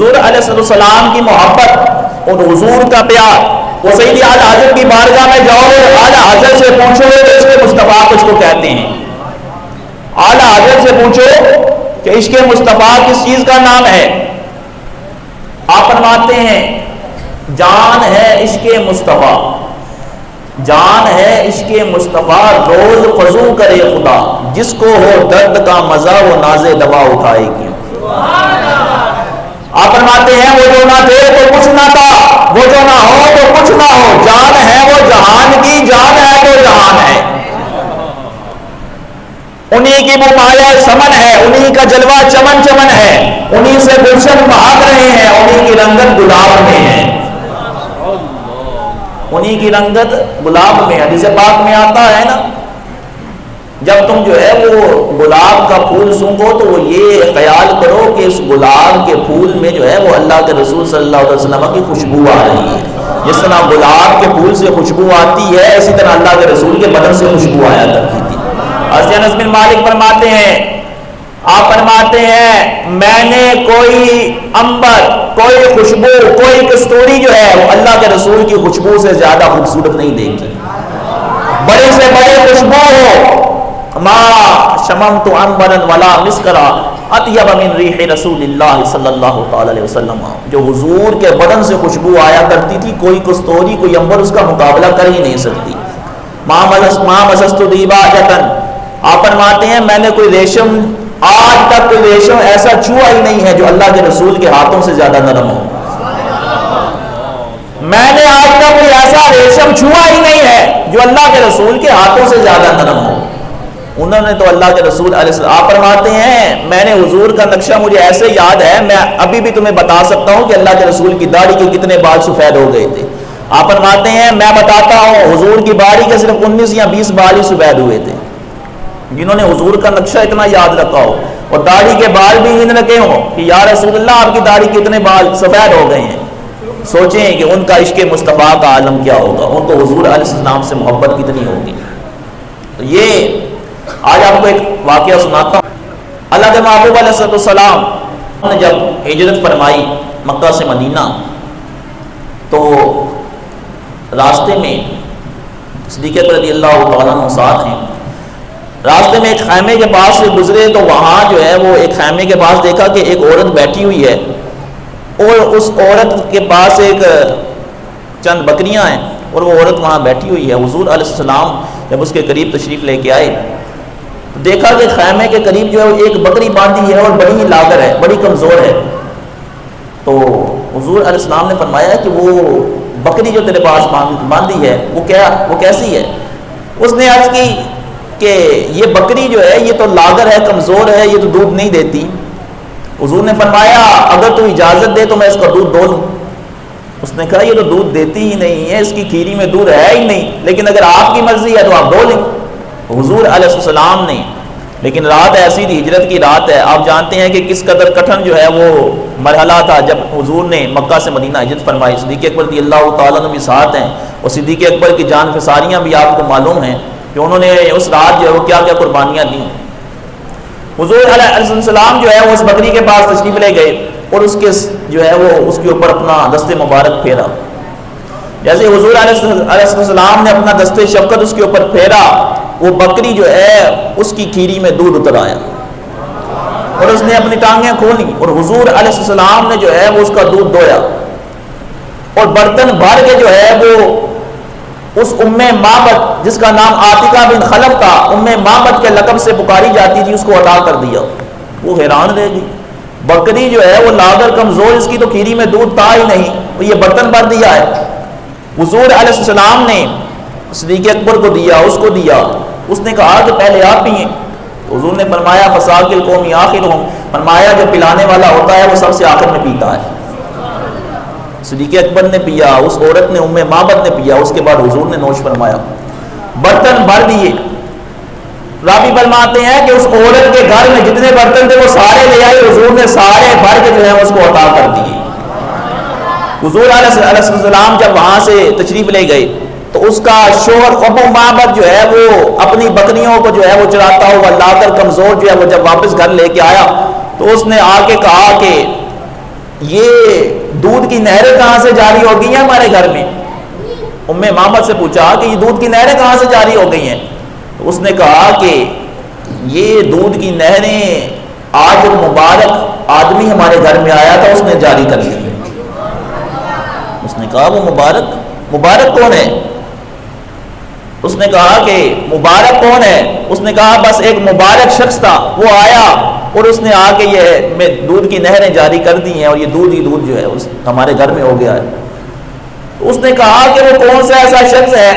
حضور علیہ السلام کی محبت اور حضور کا پیار، وہ سیدی اعلیٰ حضرت کی بارگاہ میں جاؤ اور اعلیٰ حضرت سے پوچھو کہ عشق مصطفیٰ کس کو کہتے ہیں. اعلیٰ حضرت سے پوچھو کہ عشق مصطفیٰ کس چیز کا نام ہے. آپ فرماتے ہیں جان ہے عشق مصطفیٰ، جان ہے عشق مصطفیٰ، روز فضو کرے خدا، جس کو ہو درد کا مزہ وہ ناز دوا اٹھائے گی. آپ فرماتے ہیں وہ جو نہ تھے تو کچھ نہ تھا، وہ جو نہ ہو تو کچھ نہ ہو، جان ہے وہ جہان کی، جان ہے تو جہان ہے. انہی کی وہ مایا سمن ہے، انہی کا جلوہ چمن چمن ہے، انہی سے گلشن مہک رہے ہیں، انہی کی رنگت گلاب میں ہے، انہی کی رنگت گلاب میں ہے. حدیث پاک میں آتا ہے نا، جب تم جو ہے وہ گلاب کا پھول سونگھو تو وہ یہ خیال کرو کہ اس گلاب کے پھول میں جو ہے وہ اللہ کے رسول صلی اللہ علیہ وسلم کی خوشبو آ رہی ہے. جس طرح گلاب کے پھول سے خوشبو آتی ہے، اسی طرح اللہ کے رسول کے بدن سے خوشبو آیا کرتی تھی. حضرت انس بن مالک فرماتے ہیں، آپ فرماتے ہیں میں نے کوئی عنبر، کوئی خوشبو، کوئی کستوری جو ہے وہ اللہ کے رسول کی خوشبو سے زیادہ خوبصورت نہیں دیکھی. بڑے سے بڑے خوشبو ہو، ما شممت عنبرا ولا مسکرا اطیب من ریح رسول اللہ صلی اللہ تعالی علیہ وسلم. جو حضور کے بدن سے خوشبو آیا کرتی تھی، کوئی کستوری، کوئی عنبر اس کا مقابلہ کر ہی نہیں سکتی. ما مسست دیباجۃ، آپ فرماتے ہیں میں نے کوئی ریشم، آج تک کوئی ریشم ایسا چھوا ہی نہیں ہے جو اللہ کے رسول کے ہاتھوں سے زیادہ نرم ہو. میں نے آج تک کوئی ایسا ریشم چھوا ہی نہیں ہے جو اللہ کے رسول کے ہاتھوں سے زیادہ نرم ہو. انہوں نے تو اللہ کے رسول علیہ السلام، آپ فرماتے ہیں میں نے حضور کا نقشہ مجھے ایسے یاد ہے، میں ابھی بھی تمہیں بتا سکتا ہوں کہ اللہ کے رسول کی داڑھی کے کتنے بال سفید ہو گئے تھے. آپ فرماتے ہیں میں بتاتا ہوں حضور کی داڑھی کے صرف 19 یا 20 بال ہی سفید ہوئے تھے. جنہوں نے حضور کا نقشہ اتنا یاد رکھا ہو اور داڑھی کے بال بھی ان رکھے ہوں کہ یا رسول اللہ آپ کی داڑھی کتنے بال سفید ہو گئے ہیں، سوچیں کہ ان کا عشق مصطفیٰ کا عالم کیا ہوگا، ان کو حضور علیہ السلام سے محبت کتنی ہوگی. تو یہ آج آپ کو ایک واقعہ سناتا ہوں. اللہ کے محبوب علیہ السلام نے جب ہجرت فرمائی مکہ سے مدینہ، تو راستے میں صدیق اکبر رضی اللہ تعالیٰ عنہ ساتھ ہیں، راستے میں ایک خیمے کے پاس سے گزرے تو وہاں جو ہے وہ ایک خیمے کے پاس دیکھا کہ ایک عورت بیٹھی ہوئی ہے اور اس عورت کے پاس ایک چند بکریاں ہیں اور وہ عورت وہاں بیٹھی ہوئی ہے. حضور علیہ السلام جب اس کے قریب تشریف لے کے آئے تو دیکھا کہ خیمے کے قریب جو ہے ایک بکری باندھی ہے اور بڑی ہی لاغر ہے، بڑی کمزور ہے. تو حضور علیہ السلام نے فرمایا کہ وہ بکری جو تیرے پاس باندھی ہے وہ کیسی ہے؟ اس نے عرض کی کہ یہ بکری جو ہے یہ تو لاغر ہے، کمزور ہے، یہ تو دودھ نہیں دیتی. حضور نے فرمایا اگر تو اجازت دے تو میں اس کا دودھ دو لوں. اس نے کہا یہ تو دودھ دیتی ہی نہیں ہے، اس کی کھیری میں دودھ ہے ہی نہیں، لیکن اگر آپ کی مرضی ہے تو آپ دو لیں. حضور علیہ السلام نے، لیکن رات ایسی تھی، ہجرت کی رات ہے، آپ جانتے ہیں کہ کس قدر کٹھن جو ہے وہ مرحلہ تھا جب حضور نے مکہ سے مدینہ ہجرت فرمائی. صدیق اکبر رضی اللہ تعالیٰ عنہ بھی ساتھ ہیں اور صدیق اکبر کی جان فساریاں بھی آپ کو معلوم ہیں کہ انہوں نے اس رات جو ہے وہ کیا کیا قربانیاں دیں. حضور علیہ السلام جو ہے وہ اس بکری کے پاس تشریف لے گئے اور اس کے جو ہے وہ اس کے اوپر اپنا دست مبارک پھیرا. جیسے حضور علیہ السلام نے اپنا دست شفقت اس کے اوپر پھیرا، وہ بکری جو ہے اس کی کھیری میں دودھ اتر آیا اور اس نے اپنی ٹانگیں کھولی اور حضور علیہ السلام نے جو ہے وہ اس کا دودھ دویا اور برتن بھر کے جو ہے وہ اس ام معبد جس کا نام عاتقہ بن خلف تھا، ام معبد کے لقب سے پکاری جاتی تھی، اس کو عطا کر دیا. وہ حیران رہ گئی، بکری جو ہے وہ لاغر کمزور، اس کی تو کھیری میں دودھ تھا ہی نہیں، وہ یہ برتن بھر دیا ہے. حضور علیہ السلام نے صدیق اکبر کو دیا، اس کو دیا. اس نے کہا کہ پہلے آپ پئیں. حضور نے فرمایا فساق القوم آخرہم، فرمایا جو پلانے والا ہوتا ہے وہ سب سے آخر میں پیتا ہے. صدیق اکبر نے پیا، اس عورت نے ام معبد نے پیا، اس کے بعد حضور نے نوش فرمایا. برتن بھر دیے. راوی فرماتے ہیں کہ اس عورت کے گھر میں جتنے برتن تھے وہ سارے لے آئے، حضور نے سارے بھر کے جو ہے اس کو عطا کر دیے. حضور علیہ السلام جب وہاں سے تشریف لے گئے تو اس کا شوہر ابو معبد جو ہے وہ اپنی بکریوں کو جو ہے وہ چراتا ہوا لا کر کمزور جو ہے وہ جب واپس گھر لے کے آیا تو اس نے آ کے کہا کہ یہ دودھ کی نہریں کہاں سے جاری ہو گئی ہیں ہمارے گھر میں؟ ام امامہ سے پوچھا کہ یہ دودھ کی نہریں کہاں سے جاری ہو گئی ہیں؟ اس نے کہا کہ یہ دودھ کی نہریں آج مبارک آدمی ہمارے گھر میں آیا تھا، اس نے جاری کر دی۔ اس نے کہا وہ مبارک کون ہے؟ اس نے کہا کہ مبارک کون ہے؟ اس نے کہا بس ایک مبارک شخص تھا، وہ آیا اور اس نے آ کے یہ میں دودھ کی نہریں جاری کر دی ہیں اور یہ دودھ ہی دودھ جو ہے ہمارے گھر میں ہو گیا ہے۔ اس نے کہا کہ وہ کون سا ایسا شخص ہے،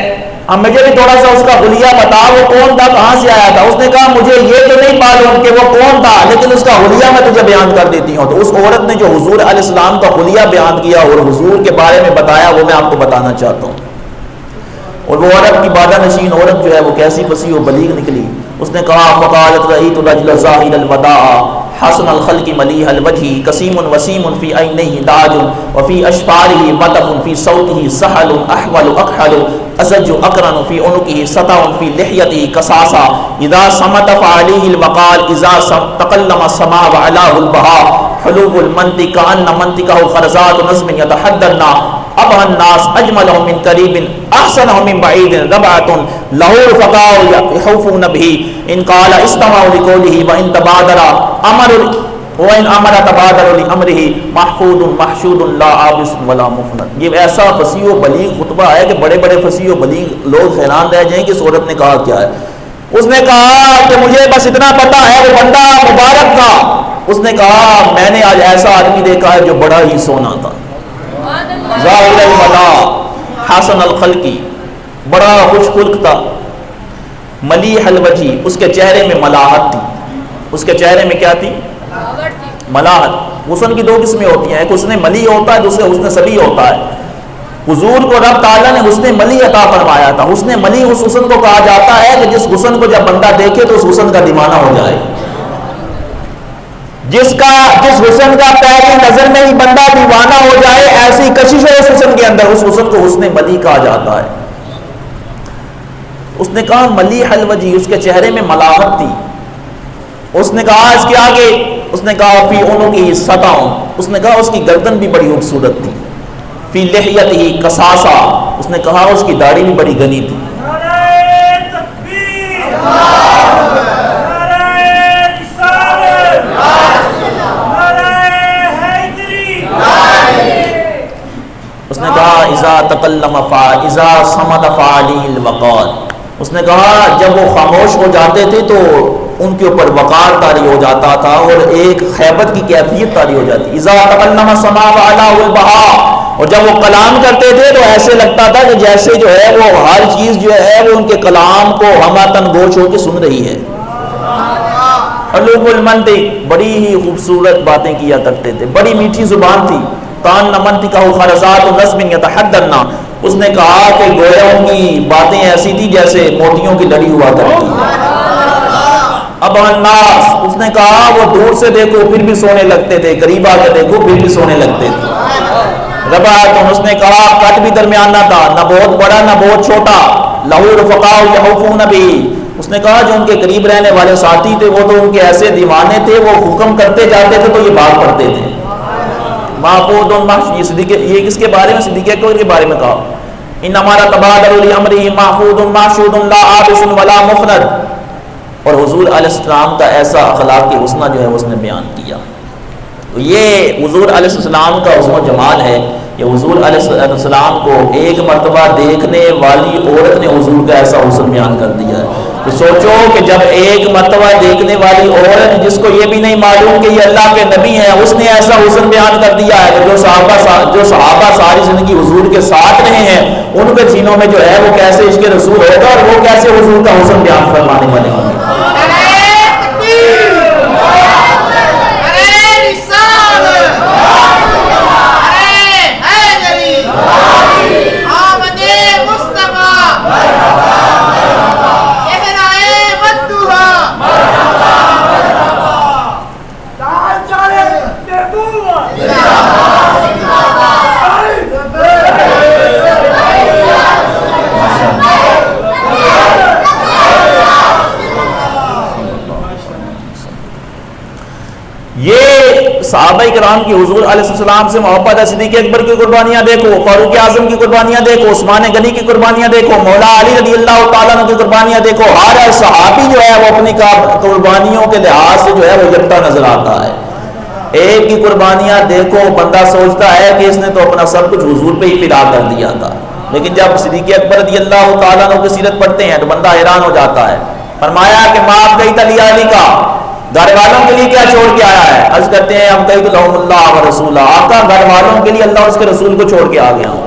مجھے بھی تھوڑا سا اس کا حلیہ بتا، وہ کون تھا، کہاں سے آیا تھا؟ اس نے کہا مجھے یہ تو نہیں معلوم کہ وہ کون تھا، لیکن اس کا حلیہ میں تجھے بیان کر دیتی ہوں۔ تو اس عورت نے جو حضور علیہ السلام کا حلیہ بیان کیا اور حضور کے بارے میں بتایا، وہ میں آپ کو بتانا چاہتا ہوں۔ اور وہ عرب کی بادہ نشین عورت جو ہے وہ کیسی فصیح و بلیغ نکلی۔ اس نے کہا فقالت رأیت الرجل ظاہر الوداع حسن الخلق ملیح الوجہ قسیم وسیم فی عینیہ داج وفی اشفارہ مطف فی صوتہ سحل احول اکحل ازج اقرن فی عنقہ سطع فی لحیتہ قصاصہ اذا صمت فعلیہ الوقال اذا تکلم السماء وعلاه البہاء حلوب المنطق کأن منطقہ خرزات نظم یتحدرن ابہ الناس اجملهم من قریب احسنهم من بعید ربعۃ له رفقاء يحوفون به ان قال استمعوا لقوله وان تبادر امر وان امر تبادر لامره محفوظ محشود لا عابس ولا مفند۔ یہ ایسا فصیح و بلیغ خطبہ ہے کہ بڑے بڑے فصیح و بلیغ لوگ حیران رہ جائیں کہ اس عورت نے کہا کیا ہے۔ اس نے کہا کہ مجھے بس اتنا پتا ہے وہ بندہ مبارک تھا۔ اس نے کہا میں نے آج ایسا آدمی دیکھا ہے جو بڑا ہی سونا تھا، ظاہر الوداع حسن الخلقی، بڑا خوش خلق تھا، ملیح الوجہ، اس کے چہرے میں ملاحت تھی۔ اس کے چہرے میں کیا تھی؟ ملاحت۔ حسن کی دو قسمیں ہوتی ہیں، ایک حسن ملی ہوتا ہے، دوسرے حسن سبی ہوتا ہے۔ حضور کو رب تعالیٰ نے حسن ملی عطا فرمایا تھا۔ حسن ملی اس حسن کو کہا جاتا ہے کہ جس حسن کو جب بندہ دیکھے تو اس حسن کا دیوانہ ہو جائے، جس حسن کا پہلی نظر میں ہی بندہ دیوانہ ہو جائے، ایسی کشش ہے اس حسن کے اندر، اس حسن کو حسن ملی کہا جاتا ہے۔ اس نے کہا ملیح الوجہ، اس کے چہرے میں ملاحت تھی۔ اس نے کہا اس کے آگے، اس نے کہا فی عنقہ سطع، اس نے کہا اس کی گردن بھی بڑی خوبصورت تھی، فی لحیتہ قصاصہ، اس نے کہا اس کی داڑھی بھی بڑی گھنی تھی۔ اس نے کہا اذا تکلم اذا صمت فعلیہ الوقار، اس نے کہا جب وہ خاموش ہو جاتے تھے تو ان کے اوپر وقار طاری ہو جاتا تھا اور ایک خیبت کی کیفیت طاری ہو جاتی۔ اذا تکلم السماء وعلاه البہاء، اور جب وہ کلام کرتے تھے تو ایسے لگتا تھا کہ جیسے جو ہے وہ ہر چیز جو ہے وہ ان کے کلام کو ہماتن گوش ہو کے سن رہی ہے۔ حلوب المنطق، بڑی ہی خوبصورت باتیں کیا کرتے تھے، بڑی میٹھی زبان تھی۔ کان منطقہ خرزات نظم یتحدرن، اس نے کہا کہ گویا ان کی باتیں ایسی تھی جیسے موتیوں کی لڑی ہوا کرتی ہے۔ اب الناس، اس نے کہا وہ دور سے دیکھو پھر بھی سونے لگتے تھے، قریب آ کے دیکھو پھر بھی سونے لگتے تھے۔ ربعۃ، اس نے کہا قد بھی درمیانہ تھا، نہ بہت بڑا نہ بہت چھوٹا۔ لہو رفقاء یحوفون بہ، اس نے کہا جو ان کے قریب رہنے والے ساتھی تھے وہ تو ان کے ایسے دیوانے تھے، وہ حکم کرتے جاتے تھے تو یہ بات پڑھتے تھے۔ محفوظ یہ کس کے بارے میں؟ صدیق اکبر کے بارے میں کہا ان ہمارا تبادر لامرہ محفوظ محشود لا عابس ولا مفند۔ اور حضور علیہ السلام کا ایسا اخلاق حسنہ جو ہے اس نے بیان کیا۔ تو یہ حضور علیہ السلام کا حسن و جمال ہے۔ یہ حضور علیہ السلام کو ایک مرتبہ دیکھنے والی عورت نے حضور کا ایسا حسن بیان کر دیا ہے۔ تو سوچو کہ جب ایک مرتبہ دیکھنے والی عورت جس کو یہ بھی نہیں معلوم کہ یہ اللہ کے نبی ہیں، اس نے ایسا حسن بیان کر دیا ہے کہ جو صحابہ ساری زندگی حضور کے ساتھ رہے ہیں ان کے سینوں میں جو ہے وہ کیسے عشق رسول ہوگا اور وہ کیسے حضور کا حسن بیان فرمانے والے ہوں گے۔ صحابہ کرام کی حضور علیہ السلام سے محبت ہے، صدیق اکبر کی قربانیاں دیکھو، فاروق اعظم کی قربانیاں دیکھو، عثمان غنی کی قربانیاں دیکھو، مولا علی رضی اللہ تعالیٰ عنہ کی قربانیاں دیکھو، ہر صحابی جو ہے وہ اپنی قربانیوں کے لحاظ سے جو ہے وہ یکتا نظر آتا ہے۔ ایک کی قربانیاں دیکھو بندہ سوچتا ہے کہ اس نے تو اپنا سب کچھ حضور پہ ہی فدا کر دیا تھا، لیکن جب صدیق اکبر رضی اللہ تعالیٰ عنہ کی سیرت پڑھتے ہیں تو بندہ حیران ہو جاتا ہے۔ فرمایا کہ معاف کئی تلی علی کا، گھر والوں کے لیے کیا چھوڑ کے آیا ہے؟ عرض کرتے ہیں ہم کئی لہم اللہ و رسولہ، آقا گھر والوں کے لیے اللہ اس کے رسول کو چھوڑ کے آ گیا ہوں۔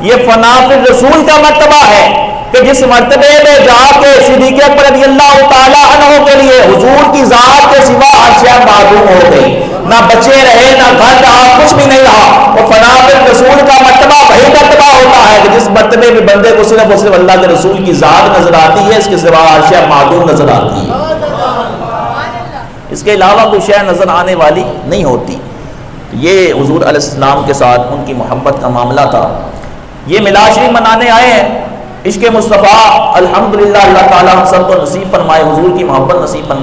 یہ فنا فی الرسول کا مرتبہ ہے کہ جس مرتبے میں جا کے صدیق اکبر رضی اللہ تعالیٰ عنہ کے لیے حضور کی ذات کے سوا ہر شے معدوم ہو گئی، نہ بچے رہے نہ گھر رہا، کچھ بھی نہیں رہا۔ وہ فنا فی الرسول کا مرتبہ وہی مرتبہ ہوتا ہے کہ جس مرتبے میں بندے کو صرف اور صرف اللہ کے رسول کی ذات نظر آتی ہے، اس کے سوا ہر شے معدوم نظر آتی ہے، اس کے علاوہ کوئی شے نظر آنے والی نہیں ہوتی۔ یہ حضور علیہ السلام کے ساتھ ان کی محبت کا معاملہ تھا۔ یہ میلاد شریف منانے آئے ہیں، عشق مصطفیٰ الحمدللہ اللہ تعالیٰ ہم سب کو نصیب فرمائے، حضور کی محبت نصیب فرمائے۔